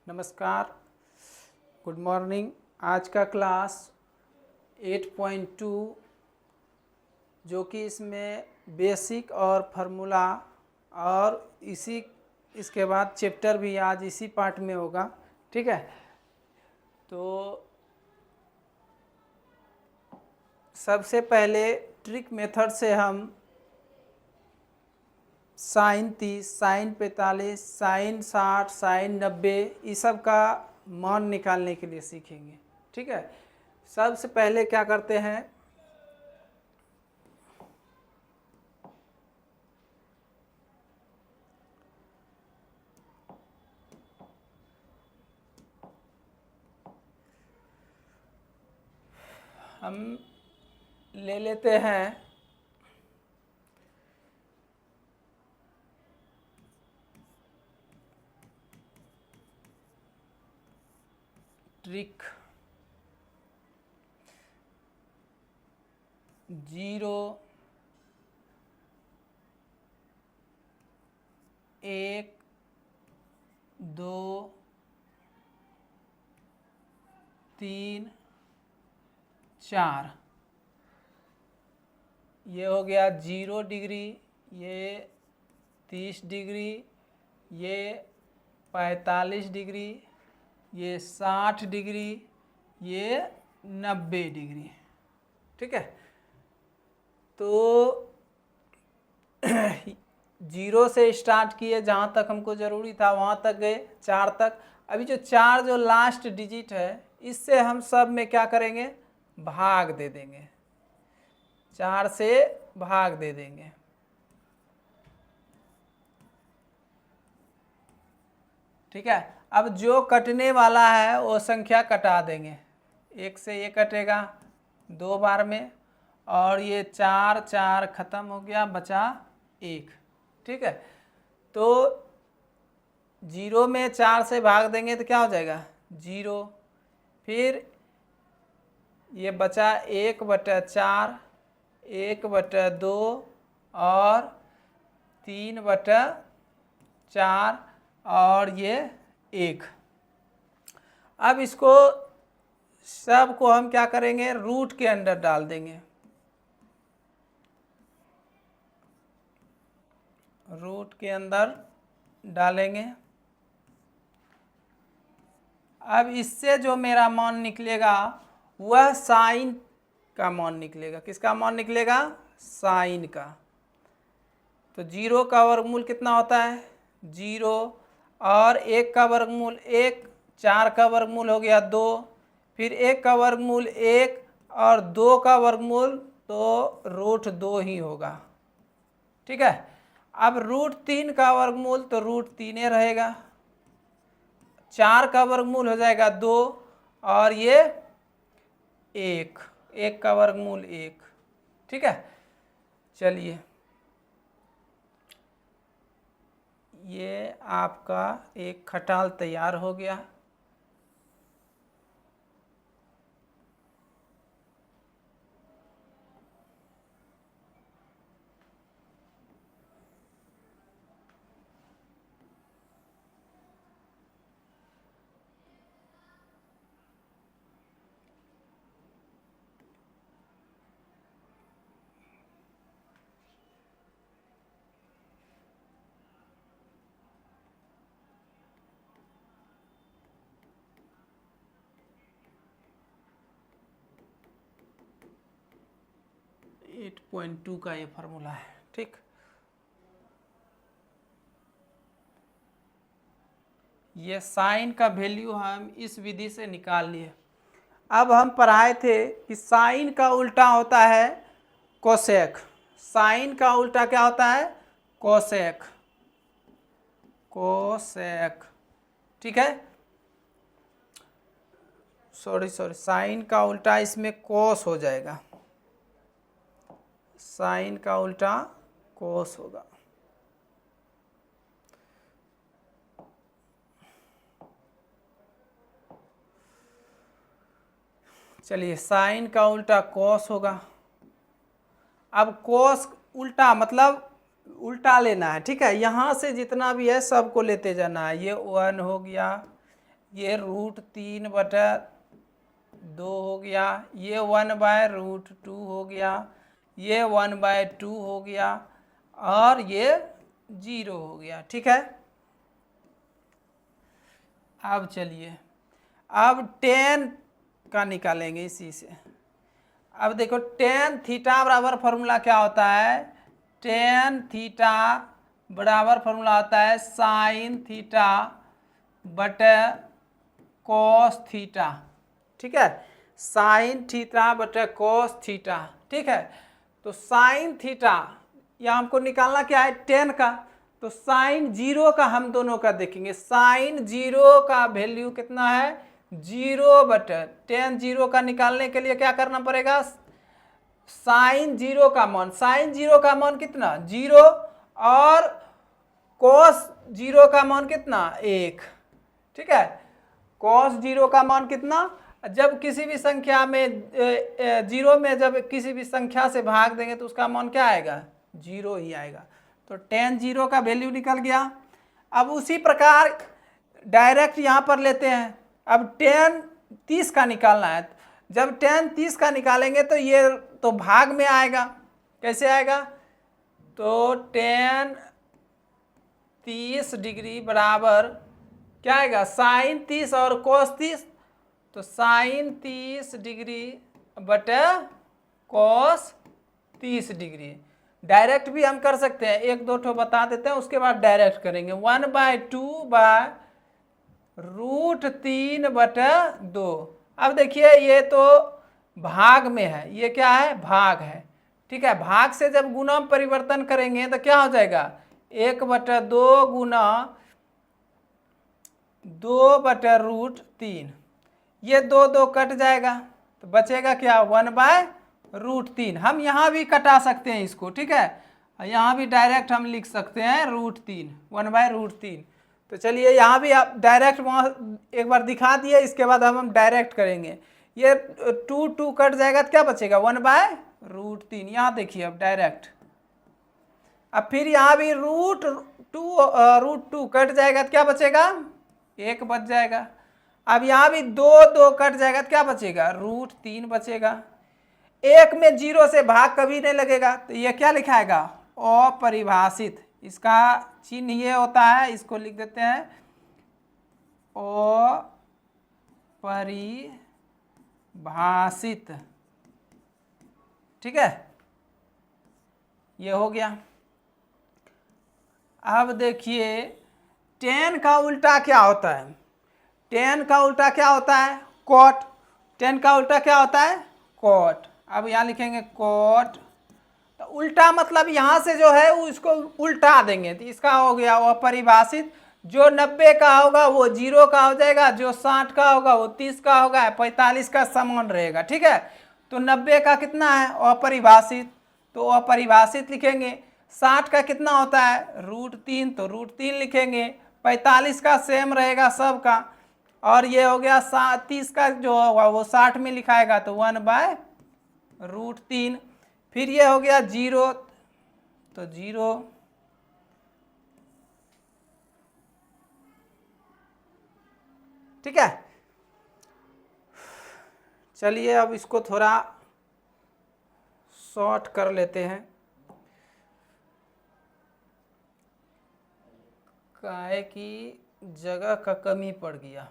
नमस्कार, good morning. आज का क्लास 8.2 जो कि इसमें बेसिक और फार्मूला और इसके बाद चैप्टर भी आज इसी पार्ट में होगा। ठीक है, तो सबसे पहले ट्रिक मेथड से हम साइन 30, साइन 45, साइन 60, साइन 90 इस सब का मान निकालने के लिए सीखेंगे। ठीक है, सबसे पहले क्या करते हैं, हम ले लेते हैं ट्रिक 0, 1, 2, 3, 4। ये हो गया 0 डिग्री, ये 30 डिग्री, ये 45 डिग्री, ये 60 डिग्री, ये 90 डिग्री। ठीक है, तो 0 से स्टार्ट किए, जहाँ तक हमको ज़रूरी था वहाँ तक गए, 4 तक। अभी जो 4 जो लास्ट डिजिट है, इससे हम सब में क्या करेंगे, भाग दे देंगे, 4 से भाग दे देंगे। ठीक है, अब जो कटने वाला है वो संख्या कटा देंगे। 1 से ये कटेगा 2 बार में, और ये 4 4 खत्म हो गया, बचा 1। ठीक है, तो 0 में 4 से भाग देंगे तो क्या हो जाएगा, 0। फिर ये बचा 1/4, 1/2 और 3/4 और ये 1। अब इसको सब को हम क्या करेंगे, रूट के अंदर डाल देंगे। रूट के अंदर डालेंगे। अब इससे जो मेरा मान निकलेगा वह साइन का मान निकलेगा। किसका मान निकलेगा, साइन का। तो 0 का वर्गमूल कितना होता है, 0, और 1 का वर्गमूल 1, 4 का वर्गमूल हो गया 2, फिर 1 का वर्गमूल 1 और 2 का वर्गमूल तो √2 ही होगा। ठीक है, अब √3 का वर्गमूल तो √3 रहेगा, 4 का वर्गमूल हो जाएगा 2 और ये 1, 1 का वर्गमूल 1। ठीक है, चलिए ये आपका एक खटाल तैयार हो गया। एट 8.2 का ये फार्मूला है। ठीक, ये साइन का वैल्यू हम इस विधि से निकाल लिए। अब हम पढ़ाए थे कि साइन का उल्टा होता है कोसेक। साइन का उल्टा क्या होता है, कोसेक। कोसेक, ठीक है, सॉरी साइन का उल्टा इसमें कोस हो जाएगा। साइन का उल्टा कोस होगा। चलिए, साइन का उल्टा कोस होगा। अब कोस उल्टा मतलब उल्टा लेना है। ठीक है, यहाँ से जितना भी है सबको लेते जाना है। ये 1 हो गया, ये √3/2 हो गया, ये 1/√2 हो गया, ये 1/2 हो गया और ये 0 हो गया। ठीक है, अब चलिए अब tan का निकालेंगे इसी से। अब देखो tan थीटा बराबर फॉर्मूला क्या होता है, tan थीटा बराबर फॉर्मूला होता है sin थीटा बटे cos थीटा। ठीक है, sin थीटा बटे cos थीटा। ठीक है, तो sin थीटा या हमको निकालना क्या है, tan का, तो sin 0 का हम दोनों का देखेंगे। sin 0 का वैल्यू कितना है, 0 बटे tan 0 का निकालने के लिए क्या करना पड़ेगा, sin 0 का मान, sin 0 का मान कितना 0 और cos 0 का मान कितना 1। ठीक है, cos 0 का मान कितना, जब किसी भी संख्या में 0 में जब किसी भी संख्या से भाग देंगे तो उसका मान क्या आएगा, 0 ही आएगा। तो tan 0 का वैल्यू निकल गया। अब उसी प्रकार डायरेक्ट यहाँ पर लेते हैं। अब tan 30 का निकालना है, जब tan 30 का निकालेंगे तो ये तो भाग में आएगा। कैसे आएगा, तो tan 30 डिग्री बराबर क्या आएगा, sin 30 और cos 30, तो sin 30 डिग्री बटे cos 30 डिग्री। डायरेक्ट भी हम कर सकते हैं, एक दो ठो बता देते हैं उसके बाद डायरेक्ट करेंगे। 1/2/√3/2। अब देखिए ये तो भाग में है, ये क्या है, भाग है। ठीक है, भाग से जब गुना में परिवर्तन करेंगे तो क्या हो जाएगा, 1/2 गुना 2/√3, ये 2 कट जाएगा तो बचेगा क्या, 1/√3। हम यहाँ भी कटा सकते हैं इसको। ठीक है, यहाँ भी डायरेक्ट हम लिख सकते हैं √3, 1/√3। तो चलिए यहाँ भी आप डायरेक्ट वहाँ एक बार दिखा दिए, इसके बाद हम डायरेक्ट करेंगे। ये 2 कट जाएगा तो क्या बचेगा, 1/√3। यहाँ देखिए अब डायरेक्ट। अब फिर यहाँ भी √2 कट जाएगा तो क्या बचेगा, 1 बच जाएगा। अब यहाँ भी 2 कट जाएगा तो क्या बचेगा, √3 बचेगा। 1 में 0 से भाग कभी नहीं लगेगा तो ये क्या लिखाएगा, अपरिभाषित। इसका चिन्ह ये होता है, इसको लिख देते हैं अपरिभाषित। ठीक है, ये हो गया। अब देखिए tan का उल्टा क्या होता है, tan का उल्टा क्या होता है, cot। tan का उल्टा क्या होता है, cot। अब यहाँ लिखेंगे cot, तो उल्टा मतलब यहाँ से जो है उसको उल्टा देंगे तो इसका हो गया अपरिभाषित। जो 90 का होगा वो 0 का हो जाएगा, जो 60 का होगा वो 30 का होगा, 45 का समान रहेगा। ठीक है, तो 90 का कितना है, अपरिभाषित, तो अपरिभाषित लिखेंगे। 60 का कितना होता है, √3, तो √3 लिखेंगे। 45 का सेम रहेगा सबका, और ये हो गया 30 का जो होगा वो 60 में लिखाएगा तो 1/√3। फिर ये हो गया 0, तो 0। ठीक है, चलिए अब इसको थोड़ा शॉर्ट कर लेते हैं, काहे कि जगह का कमी पड़ गया,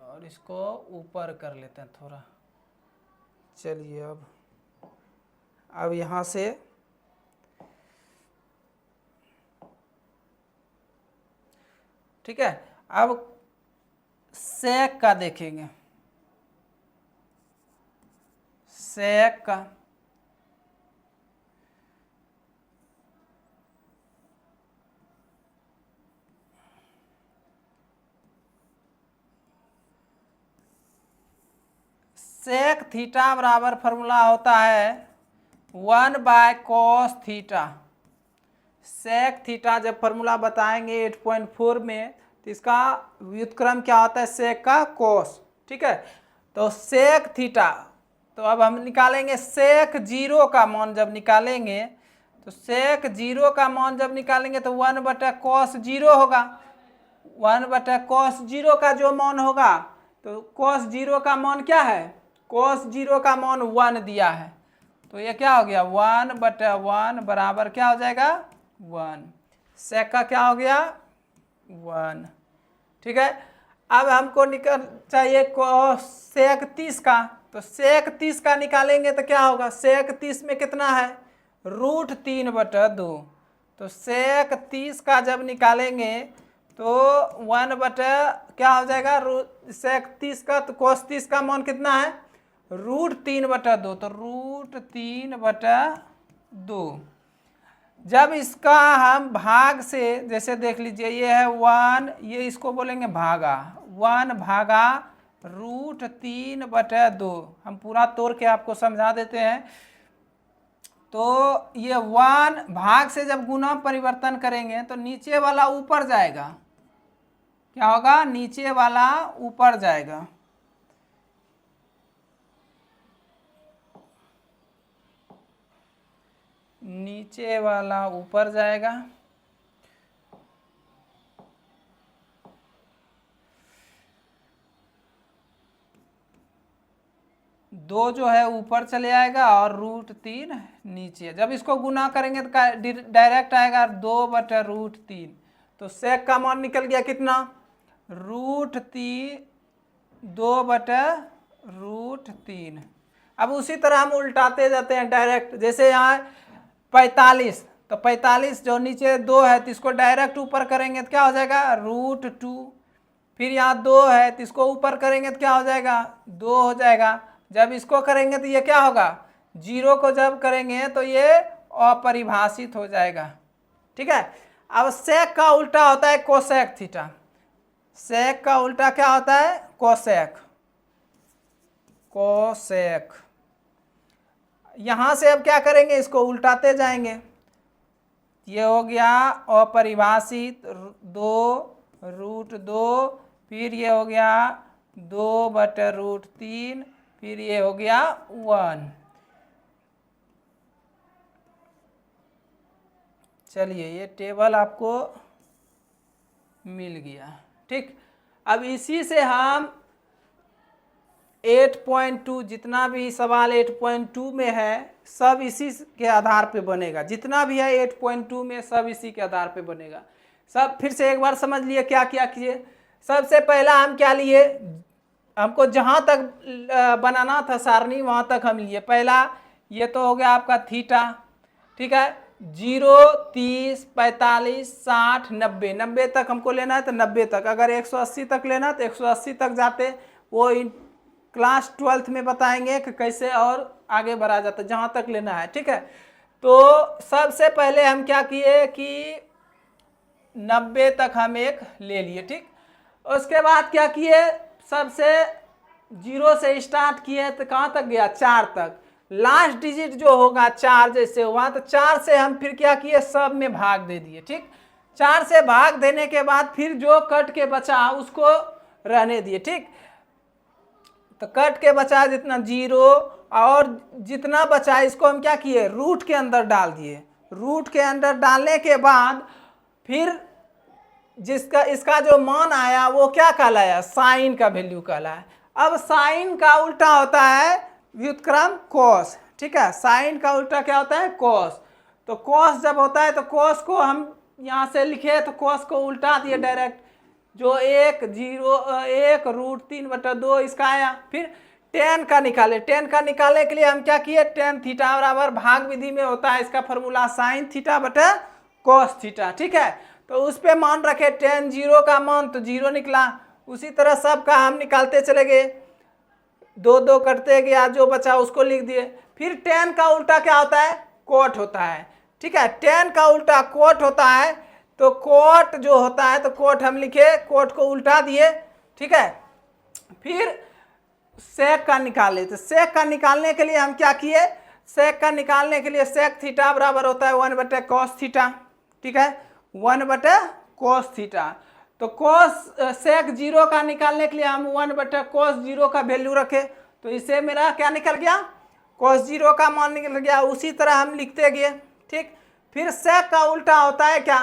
और इसको ऊपर कर लेते हैं थोड़ा। चलिए अब यहाँ से ठीक है, अब sec का देखेंगे। sec का sec थीटा बराबर फॉर्मूला होता है 1/cos थीटा। sec थीटा जब फॉर्मूला बताएंगे 8.4 में तो इसका व्युत्क्रम क्या होता है, sec का cos। ठीक है, तो sec थीटा, तो अब हम निकालेंगे sec 0 का मान। जब निकालेंगे तो सेक 0 का मान जब निकालेंगे तो 1/cos 0 होगा। 1/cos 0 का जो मान होगा तो cos 0 का मान क्या है, cos 0 का मान 1 दिया है, तो ये क्या हो गया 1/1 बराबर क्या हो जाएगा 1। सेक का क्या हो गया 1। ठीक है, अब हमको निकल चाहिए सेक 30 का, तो सेक 30 का निकालेंगे तो क्या होगा, सेक 30 में कितना है √3/2, तो सेक 30 का जब निकालेंगे तो 1/ क्या हो जाएगा सेक 30 का, तो cos 30 का मान कितना है √3/2, तो √3/2। जब इसका हम भाग से जैसे देख लीजिए ये है 1, ये इसको बोलेंगे भागा 1 भागा √3/2। हम पूरा तोड़ के आपको समझा देते हैं। तो ये 1 भाग से जब गुना परिवर्तन करेंगे तो नीचे वाला ऊपर जाएगा, क्या होगा नीचे वाला ऊपर जाएगा, नीचे वाला ऊपर जाएगा, दो जो है ऊपर चले आएगा और √3 नीचे। जब इसको गुना करेंगे तो डायरेक्ट आएगा 2/√3, तो सेक का मान निकल गया कितना √3 2/√3। अब उसी तरह हम उल्टाते जाते हैं डायरेक्ट, जैसे यहाँ 45, तो 45 जो नीचे 2 है तो इसको डायरेक्ट ऊपर करेंगे तो क्या हो जाएगा √2। फिर यहाँ 2 है तो इसको ऊपर करेंगे तो क्या हो जाएगा 2 हो जाएगा। जब इसको करेंगे तो ये क्या होगा 0 को जब करेंगे तो ये अपरिभाषित हो जाएगा। ठीक है, अब सेक का उल्टा होता है कोसेक थीटा, सेक का उल्टा क्या होता है कोसेक, कोसेक। यहां से अब क्या करेंगे इसको उल्टाते जाएंगे, ये हो गया अपरिभाषित 2√2, फिर ये हो गया 2/√3, फिर ये हो गया 1। चलिए ये टेबल आपको मिल गया। ठीक, अब इसी से हम 8.2 जितना भी सवाल 8.2 में है सब इसी के आधार पे बनेगा, जितना भी है 8.2 में सब इसी के आधार पे बनेगा। सब फिर से एक बार समझ लिए क्या क्या किए। सबसे पहला हम क्या लिए, हमको जहाँ तक बनाना था सारणी वहाँ तक हम लिए। पहला ये तो हो गया आपका थीटा, ठीक है, 0 30 45 60 90, 90 तक हमको लेना है तो 90 तक, अगर 180 तक लेना है तो 180 तक जाते, वो क्लास 12th में बताएंगे कि कैसे और आगे बढ़ा जाता है, जहाँ तक लेना है। ठीक है, तो सबसे पहले हम क्या किए कि 90 तक हम एक ले लिए। ठीक, उसके बाद क्या किए, सबसे 0 से स्टार्ट किए तो कहाँ तक गया 4 तक, लास्ट डिजिट जो होगा 4 जैसे हुआ तो 4 से हम फिर क्या किए सब में भाग दे दिए। ठीक, 4 से भाग देने के बाद फिर जो कट के बचा उसको रहने दिए। ठीक, तो कट के बचा जितना 0 और जितना बचा इसको हम क्या किए रूट के अंदर डाल दिए। रूट के अंदर डालने के बाद फिर जिसका इसका जो मान आया वो क्या कहलाया साइन का वैल्यू कहलाया। अब साइन का उल्टा होता है व्युत्क्रम कॉस। ठीक है, साइन का उल्टा क्या होता है कॉस। तो कॉस जब होता है तो कॉस को हम यहाँ से लिखे तो कॉस को उल्टा दिए डायरेक्ट, जो 1 √3/2 इसका आया। फिर tan का निकाले, tan का निकालने के लिए हम क्या किए tan थीटा बराबर भाग विधि में होता है इसका फॉर्मूला sin θ/cos थीटा। ठीक है, तो उस पे मान रखे tan 0 का मान तो 0 निकला। उसी तरह सब का हम निकालते चले गए, 2 कटते गया, जो बचा उसको लिख दिए। फिर tan का उल्टा क्या होता है cot होता है। ठीक है, tan का उल्टा cot होता है, तो कोट जो होता है तो कोट हम लिखे, कोट को उल्टा दिए। ठीक है, फिर सेक का निकाले, तो सेक का निकालने के लिए हम क्या किए, सेक का निकालने के लिए सेक थीटा बराबर होता है 1/cos थीटा। ठीक है, 1/cos थीटा। तो cos सेक 0 का निकालने के लिए हम 1/cos 0 का वैल्यू रखे, तो इससे मेरा क्या निकल गया cos 0 का मान निकल गया। उसी तरह हम लिखते गए। ठीक, फिर सेक का उल्टा होता है क्या,